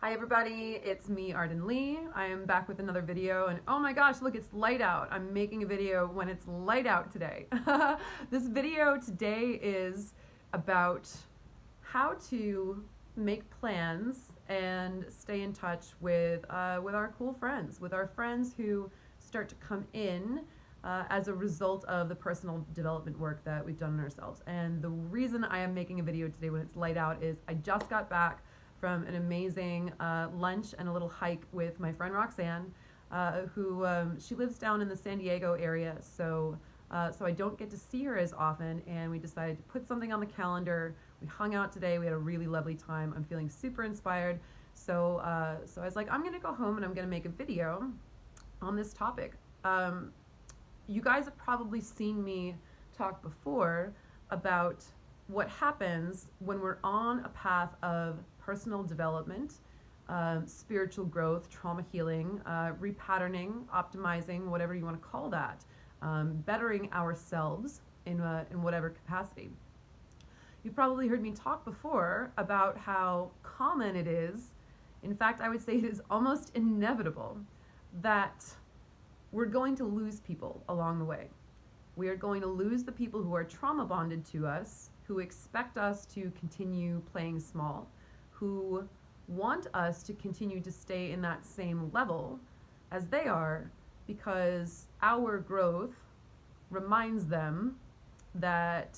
Hi everybody, it's me, Arden Lee. I am back with another video, and oh my gosh, look, it's light out. I'm making a video when it's light out today. This video today is about how to make plans and stay in touch with our cool friends, with our friends who start to come in as a result of the personal development work that we've done on ourselves. And the reason I am making a video today when it's light out is I just got back from an amazing lunch and a little hike with my friend Roxanne, who she lives down in the San Diego area, so I don't get to see her as often, and we decided to put something on the calendar. We hung out today, we had a really lovely time. I'm feeling super inspired, so I was like, I'm gonna go home and I'm gonna make a video on this topic. You guys have probably seen me talk before about what happens when we're on a path of personal development, spiritual growth, trauma healing, repatterning, optimizing, whatever you want to call that, bettering ourselves in whatever capacity. You've probably heard me talk before about how common it is, in fact I would say it is almost inevitable, that we're going to lose people along the way. We are going to lose the people who are trauma bonded to us, who expect us to continue playing small, who want us to continue to stay in that same level as they are, because our growth reminds them that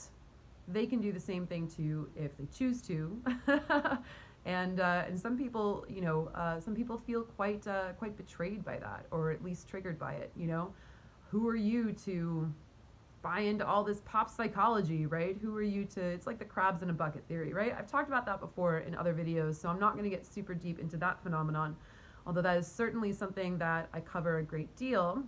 they can do the same thing too if they choose to. And some people, some people feel quite betrayed by that, or at least triggered by it. Who are you to buy into all this pop psychology, right? Who are you to, it's like the crabs in a bucket theory, right? I've talked about that before in other videos, so I'm not going to get super deep into that phenomenon, although that is certainly something that I cover a great deal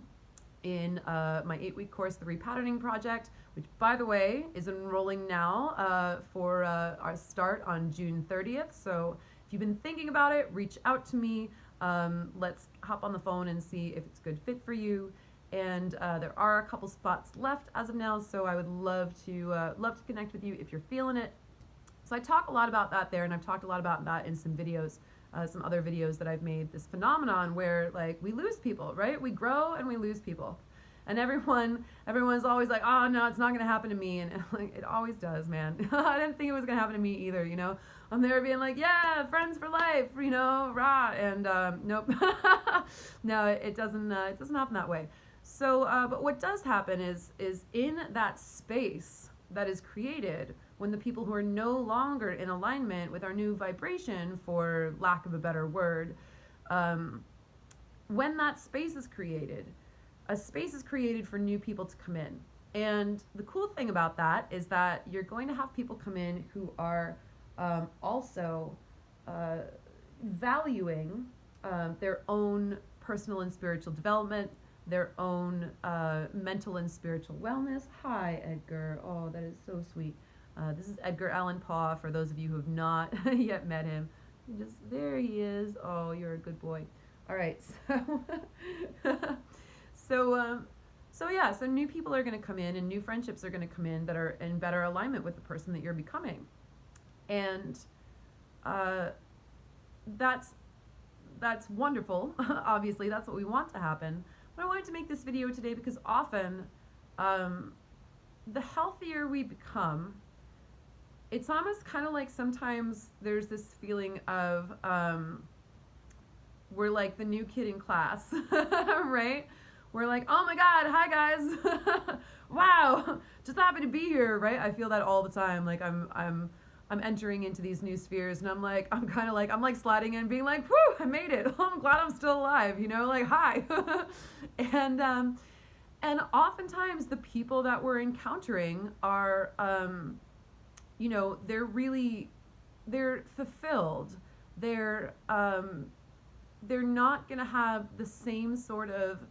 in my 8-week course, The Repatterning Project, which, by the way, is enrolling now for our start on June 30th. So if you've been thinking about it, reach out to me. Let's hop on the phone and see if it's a good fit for you. And there are a couple spots left as of now, so I would love to connect with you if you're feeling it. So I talk a lot about that there, and I've talked a lot about that in some videos, some other videos that I've made, this phenomenon where, like, we lose people, right? We grow and we lose people. And everyone's always like, oh no, it's not gonna happen to me, and like, it always does, man. I didn't think it was gonna happen to me either, I'm there being like, yeah, friends for life, rah, and nope. No, it doesn't happen that way. So, but what does happen is in that space that is created when the people who are no longer in alignment with our new vibration, for lack of a better word, when that space is created, a space is created for new people to come in. And the cool thing about that is that you're going to have people come in who are also valuing their own personal and spiritual development, their own mental and spiritual wellness. Hi, Edgar. Oh, that is so sweet. This is Edgar Allan Poe, for those of you who have not yet met him. There he is. Oh, you're a good boy. All right, so new people are going to come in, and new friendships are going to come in that are in better alignment with the person that you're becoming. And that's wonderful. Obviously, that's what we want to happen. But I wanted to make this video today because often the healthier we become, it's almost kind of like sometimes there's this feeling of we're like the new kid in class, right? We're like, oh my God, hi guys, wow, just happy to be here, right? I feel that all the time. Like I'm entering into these new spheres, and I'm like sliding in, being like, whew, I made it. I'm glad I'm still alive, like, hi. And oftentimes the people that we're encountering are, they're fulfilled. They're not gonna have the same sort of,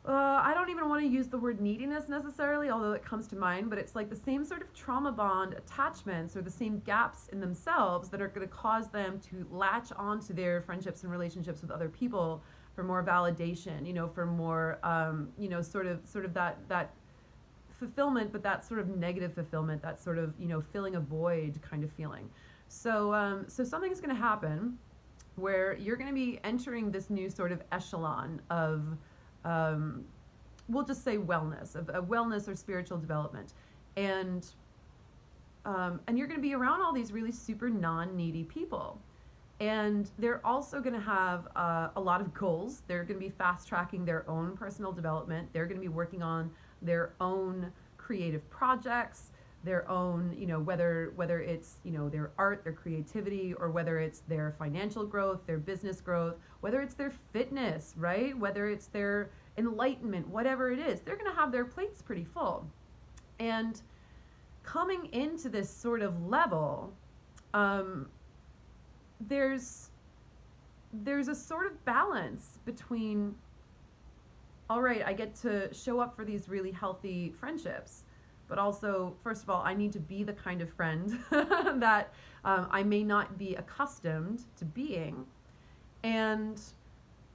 I don't even want to use the word neediness necessarily, although it comes to mind, but it's like the same sort of trauma bond attachments, or the same gaps in themselves that are going to cause them to latch onto their friendships and relationships with other people for more validation, for more, sort of that fulfillment, but that sort of negative fulfillment, that sort of, filling a void kind of feeling. So something's going to happen where you're going to be entering this new sort of echelon of, we'll just say wellness, of wellness or spiritual development. And you're going to be around all these really super non-needy people. And they're also going to have a lot of goals. They're going to be fast tracking their own personal development. They're going to be working on their own creative projects, their own, whether it's, their art, their creativity, or whether it's their financial growth, their business growth, whether it's their fitness, right? Whether it's their enlightenment, whatever it is, they're going to have their plates pretty full. And coming into this sort of level, there's a sort of balance between, all right, I get to show up for these really healthy friendships, but also, first of all, I need to be the kind of friend that I may not be accustomed to being. And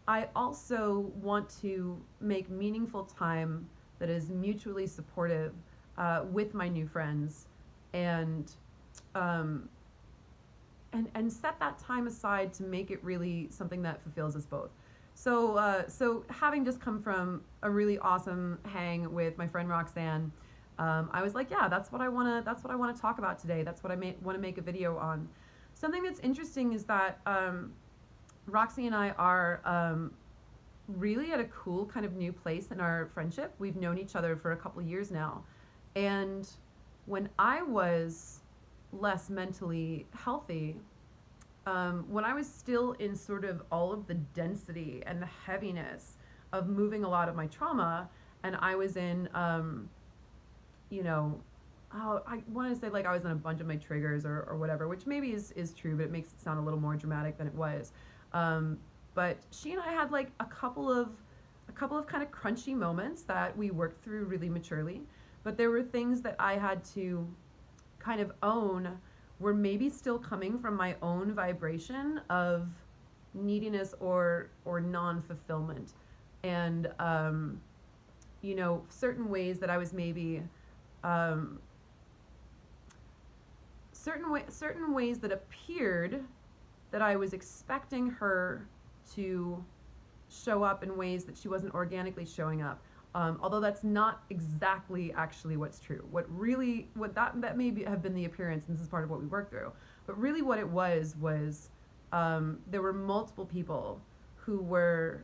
I also want to make meaningful time that is mutually supportive with my new friends, and set that time aside to make it really something that fulfills us both. So having just come from a really awesome hang with my friend Roxanne, I was like, yeah, that's what I want to talk about today. That's what I want to make a video on. Something that's interesting is that Roxy and I are really at a cool kind of new place in our friendship. We've known each other for a couple of years now. And when I was less mentally healthy, when I was still in sort of all of the density and the heaviness of moving a lot of my trauma, and I was in, I want to say like I was in a bunch of my triggers or whatever, which maybe is true, but it makes it sound a little more dramatic than it was. But she and I had like a couple of kind of crunchy moments that we worked through really maturely. But there were things that I had to kind of own were maybe still coming from my own vibration of neediness or non-fulfillment. And, certain ways that I was maybe, certain ways that appeared that I was expecting her to show up in ways that she wasn't organically showing up. Although that's not exactly actually what's true. What that may have been the appearance, and this is part of what we worked through. But really what it was there were multiple people who were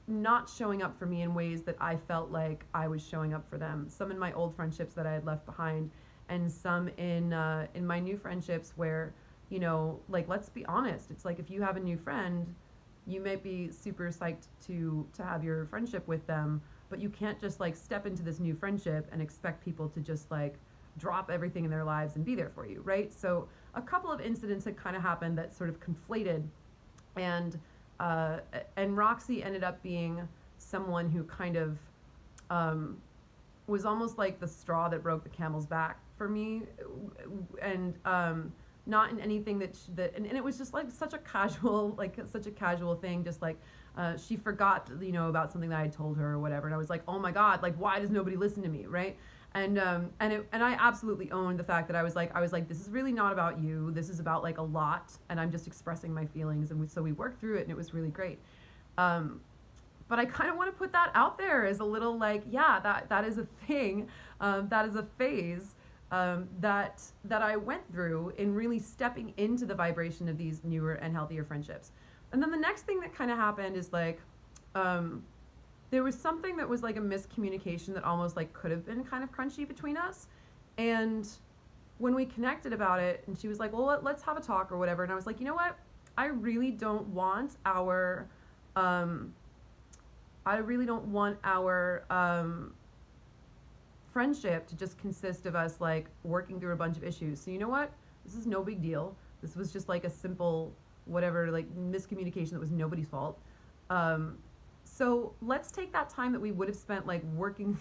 not showing up for me in ways that I felt like I was showing up for them. Some in my old friendships that I had left behind, and some in my new friendships where, like, let's be honest, it's like if you have a new friend, you might be super psyched to have your friendship with them, but you can't just like step into this new friendship and expect people to just like drop everything in their lives and be there for you, right? So a couple of incidents had kind of happened that sort of conflated, and Roxy ended up being someone who kind of was almost like the straw that broke the camel's back for me, and not in anything and it was just like such a casual thing, just like she forgot about something that I had told her or whatever, and I was like, oh my god, like, why does nobody listen to me, right? And I absolutely owned the fact that I was like this is really not about you, this is about like a lot, and I'm just expressing my feelings, and so we worked through it, and it was really great. But I kind of want to put that out there as a little like, yeah, that is a thing, that is a phase that I went through in really stepping into the vibration of these newer and healthier friendships. And then the next thing that kind of happened is like, there was something that was like a miscommunication that almost like could have been kind of crunchy between us. And when we connected about it, and she was like, well, let's have a talk or whatever. And I was like, you know what? I really don't want our friendship to just consist of us like working through a bunch of issues. So you know what? This is no big deal. This was just like a simple whatever, like miscommunication that was nobody's fault. So let's take that time that we would have spent like working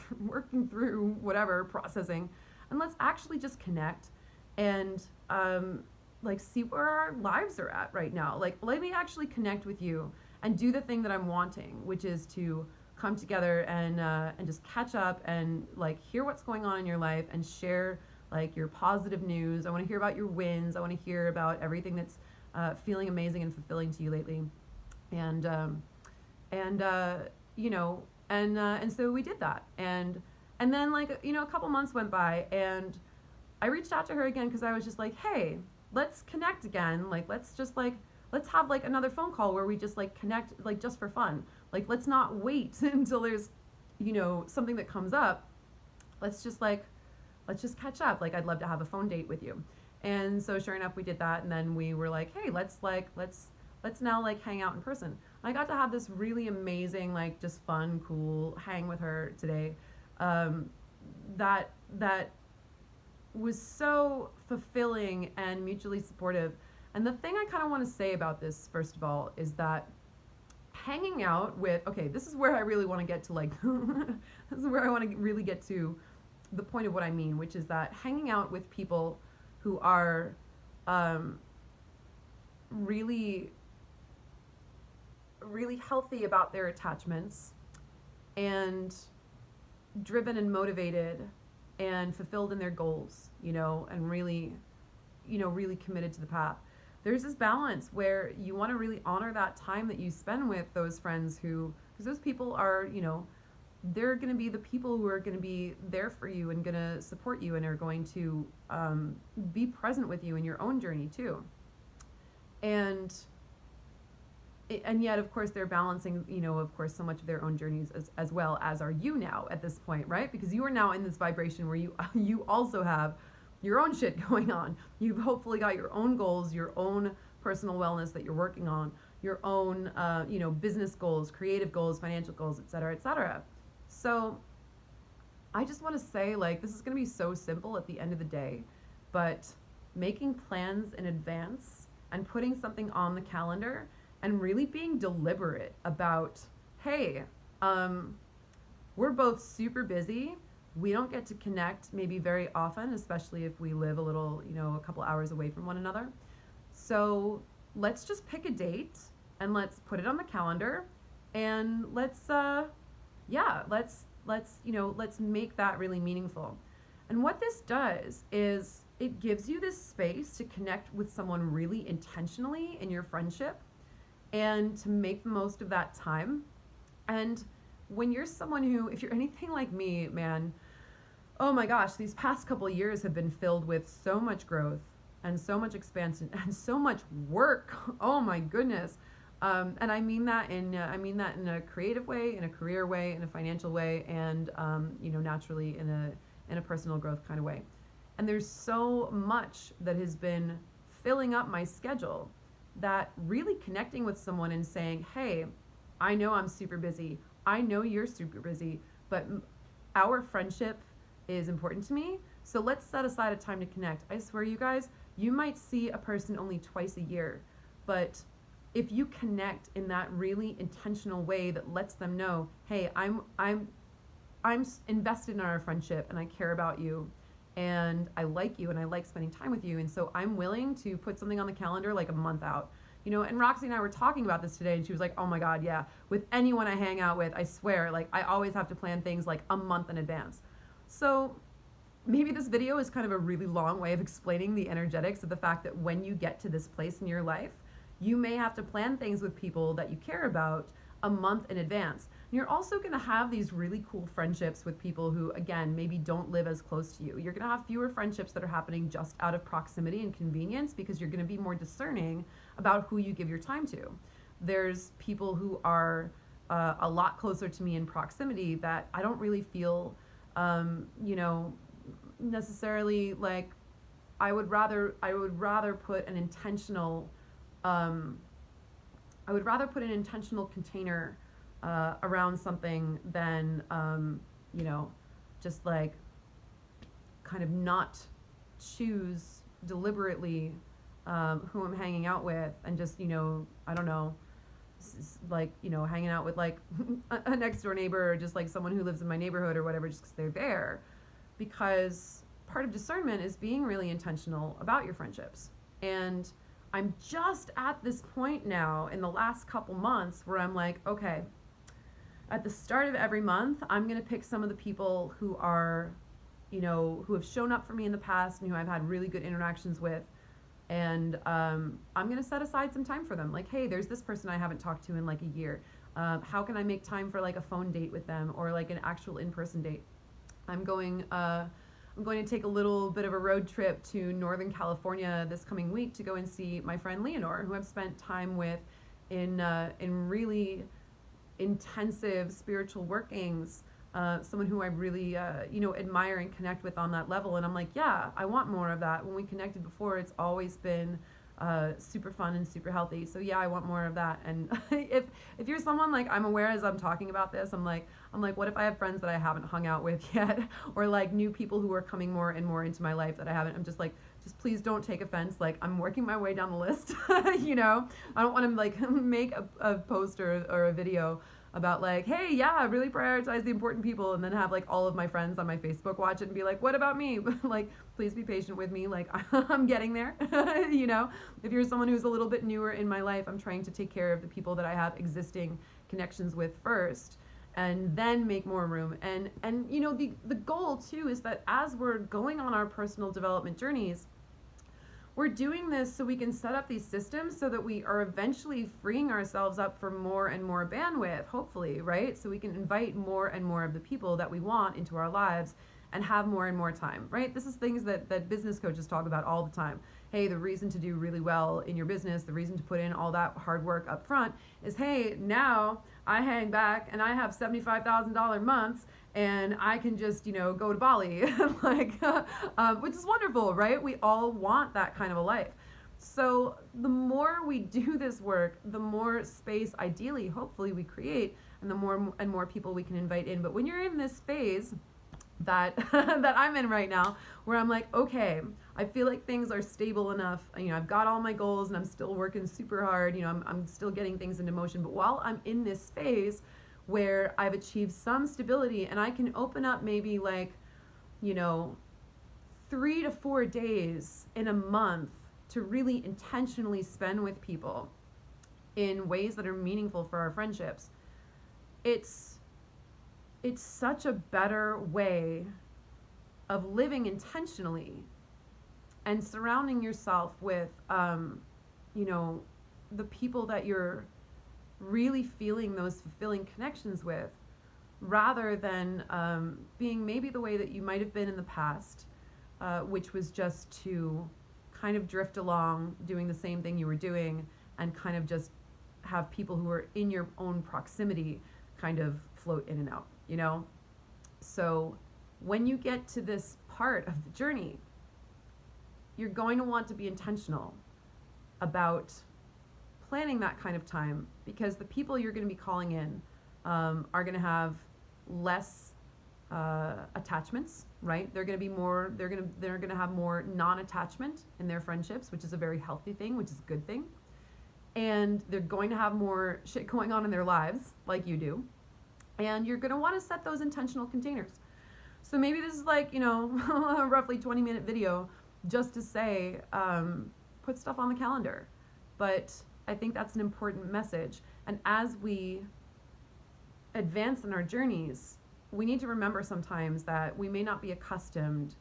through whatever, processing, and let's actually just connect and like see where our lives are at right now. Like, let me actually connect with you and do the thing that I'm wanting, which is to come together and just catch up and like hear what's going on in your life and share like your positive news. I want to hear about your wins. I want to hear about everything that's feeling amazing and fulfilling to you lately. And you know, and so we did that. And then, like, you know, a couple months went by, and I reached out to her again because I was just like, hey, let's connect again. Like, let's have like another phone call where we just like connect, like, just for fun. Like, let's not wait until there's, you know, something that comes up. Let's just catch up. Like, I'd love to have a phone date with you. And so sure enough, we did that. And then we were like, hey, let's now like hang out in person. I got to have this really amazing, like, just fun, cool hang with her today. That was so fulfilling and mutually supportive. And the thing I kind of want to say about this, first of all, is that hanging out with, okay, this is where I really want to get to, like, this is where I want to really get to the point of what I mean, which is that hanging out with people who are really, really healthy about their attachments and driven and motivated and fulfilled in their goals, you know, and really, you know, really committed to the path. There's this balance where you want to really honor that time that you spend with those friends who, because those people are, you know, they're going to be the people who are going to be there for you and going to support you and are going to be present with you in your own journey too. And yet, of course, they're balancing, you know, of course, so much of their own journeys as well as are you now at this point, right? Because you are now in this vibration where you also have your own shit going on. You've hopefully got your own goals, your own personal wellness that you're working on, your own, you know, business goals, creative goals, financial goals, et cetera, et cetera. So I just want to say, like, this is going to be so simple at the end of the day, but making plans in advance and putting something on the calendar and really being deliberate about, hey, we're both super busy. We don't get to connect maybe very often, especially if we live a little, you know, a couple hours away from one another. So let's just pick a date and let's put it on the calendar, and let's make that really meaningful. And what this does is it gives you this space to connect with someone really intentionally in your friendship and to make the most of that time. And when you're someone who, if you're anything like me, man, oh my gosh, these past couple of years have been filled with so much growth and so much expansion and so much work. Oh my goodness. And I mean that in a creative way, in a career way, in a financial way, and you know, naturally in a personal growth kind of way. And there's so much that has been filling up my schedule that really connecting with someone and saying, hey, I know I'm super busy. I know you're super busy, but our friendship is important to me. So let's set aside a time to connect. I swear, you guys, you might see a person only twice a year, but if you connect in that really intentional way that lets them know, hey, I'm invested in our friendship and I care about you and I like you and I like spending time with you, and so I'm willing to put something on the calendar like a month out. You know, and Roxy and I were talking about this today, and she was like, oh my God, yeah, with anyone I hang out with, I swear, like, I always have to plan things like a month in advance. So maybe this video is kind of a really long way of explaining the energetics of the fact that when you get to this place in your life, you may have to plan things with people that you care about a month in advance. And you're also going to have these really cool friendships with people who, again, maybe don't live as close to you. You're going to have fewer friendships that are happening just out of proximity and convenience because you're going to be more discerning about who you give your time to. There's people who are a lot closer to me in proximity that I don't really feel, you know, necessarily like I would rather put an intentional container around something than you know, just like kind of not choose deliberately who I'm hanging out with, and just, you know, I don't know, like, you know, hanging out with like a next door neighbor or just like someone who lives in my neighborhood or whatever, just because they're there. Because part of discernment is being really intentional about your friendships. And I'm just at this point now in the last couple months where I'm like, okay, at the start of every month, I'm going to pick some of the people who are, who have shown up for me in the past and who I've had really good interactions with. And I'm going to set aside some time for them. Like, hey, there's this person I haven't talked to in like a year. How can I make time for like a phone date with them or like an actual in-person date? I'm going to take a little bit of a road trip to Northern California this coming week to go and see my friend Leonore, who I've spent time with in really intensive spiritual workings. Someone who I really, admire and connect with on that level. And I'm like, yeah, I want more of that. When we connected before, it's always been super fun and super healthy. So yeah, I want more of that. And if you're someone like, I'm aware as I'm talking about this, I'm like, what if I have friends that I haven't hung out with yet, or like new people who are coming more and more into my life that I haven't? I'm just like, just please don't take offense. Like, I'm working my way down the list. I don't want to like make a post or a video about like, hey, yeah, really prioritize the important people, and then have like all of my friends on my Facebook watch it and be like, what about me? Like, please be patient with me. Like, I'm getting there. If you're someone who's a little bit newer in my life, I'm trying to take care of the people that I have existing connections with first, and then make more room. And the goal too is that as we're going on our personal development journeys, we're doing this so we can set up these systems so that we are eventually freeing ourselves up for more and more bandwidth, hopefully, right? So we can invite more and more of the people that we want into our lives and have more and more time, right? This is things that business coaches talk about all the time. Hey, the reason to do really well in your business, the reason to put in all that hard work up front is, hey, now I hang back and I have $75,000 months and I can just, go to Bali, which is wonderful, right? We all want that kind of a life. So the more we do this work, the more space, ideally, hopefully, we create, and the more and more people we can invite in. But when you're in this phase that that I'm in right now, where I'm like, okay, I feel like things are stable enough. I've got all my goals and I'm still working super hard. I'm still getting things into motion. But while I'm in this phase where I've achieved some stability and I can open up maybe like, 3 to 4 days in a month to really intentionally spend with people in ways that are meaningful for our friendships, it's such a better way of living intentionally and surrounding yourself with, the people that you're really feeling those fulfilling connections with, rather than being maybe the way that you might have been in the past, which was just to kind of drift along doing the same thing you were doing and kind of just have people who are in your own proximity kind of float in and out. So when you get to this part of the journey, you're going to want to be intentional about planning that kind of time, because the people you're going to be calling in are going to have less attachments, right? They're going to have more non-attachment in their friendships, which is a very healthy thing, which is a good thing. And they're going to have more shit going on in their lives, like you do. And you're going to want to set those intentional containers. So maybe this is like, a roughly 20-minute video just to say, put stuff on the calendar. But I think that's an important message. And as we advance in our journeys, we need to remember sometimes that we may not be accustomed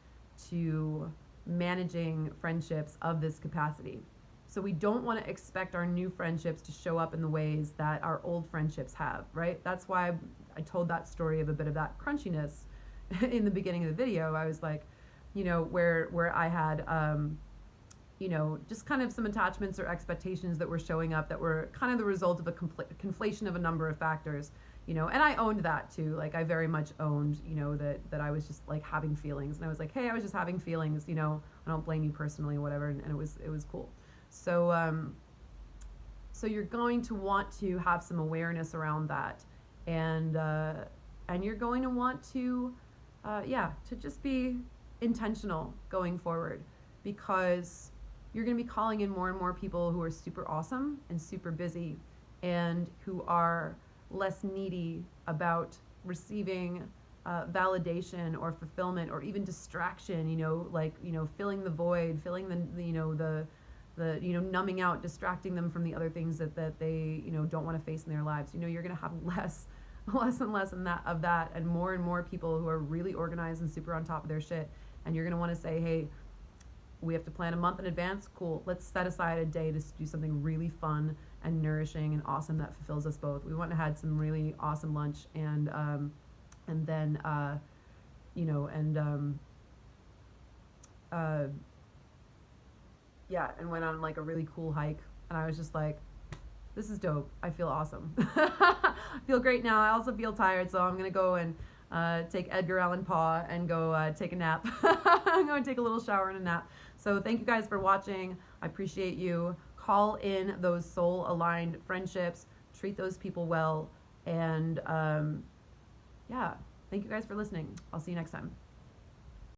to managing friendships of this capacity. So we don't want to expect our new friendships to show up in the ways that our old friendships have, right? That's why I told that story of a bit of that crunchiness in the beginning of the video. I was like, where I had, just kind of some attachments or expectations that were showing up that were kind of the result of a conflation of a number of factors, and I owned that too. Like, I very much owned, that I was just like having feelings, and I was like, hey, I was just having feelings, I don't blame you personally, whatever. And it was cool. So, so you're going to want to have some awareness around that, and you're going to want to, to just be intentional going forward, because you're going to be calling in more and more people who are super awesome and super busy, and who are less needy about receiving validation or fulfillment or even distraction, filling the void, filling the numbing out, distracting them from the other things that they don't want to face in their lives. You're going to have less less and less of that, and more people who are really organized and super on top of their shit. And you're gonna want to say, hey, we have to plan a month in advance. Cool. Let's set aside a day to do something really fun and nourishing and awesome that fulfills us both. We went and had some really awesome lunch, and then yeah, and went on like a really cool hike. And I was just like, this is dope. I feel awesome. I feel great now. I also feel tired, so I'm gonna go and take Edgar Allan Poe and go take a nap. I'm going to take a little shower and a nap. So thank you guys for watching. I appreciate you. Call in those soul-aligned friendships. Treat those people well. And yeah, thank you guys for listening. I'll see you next time.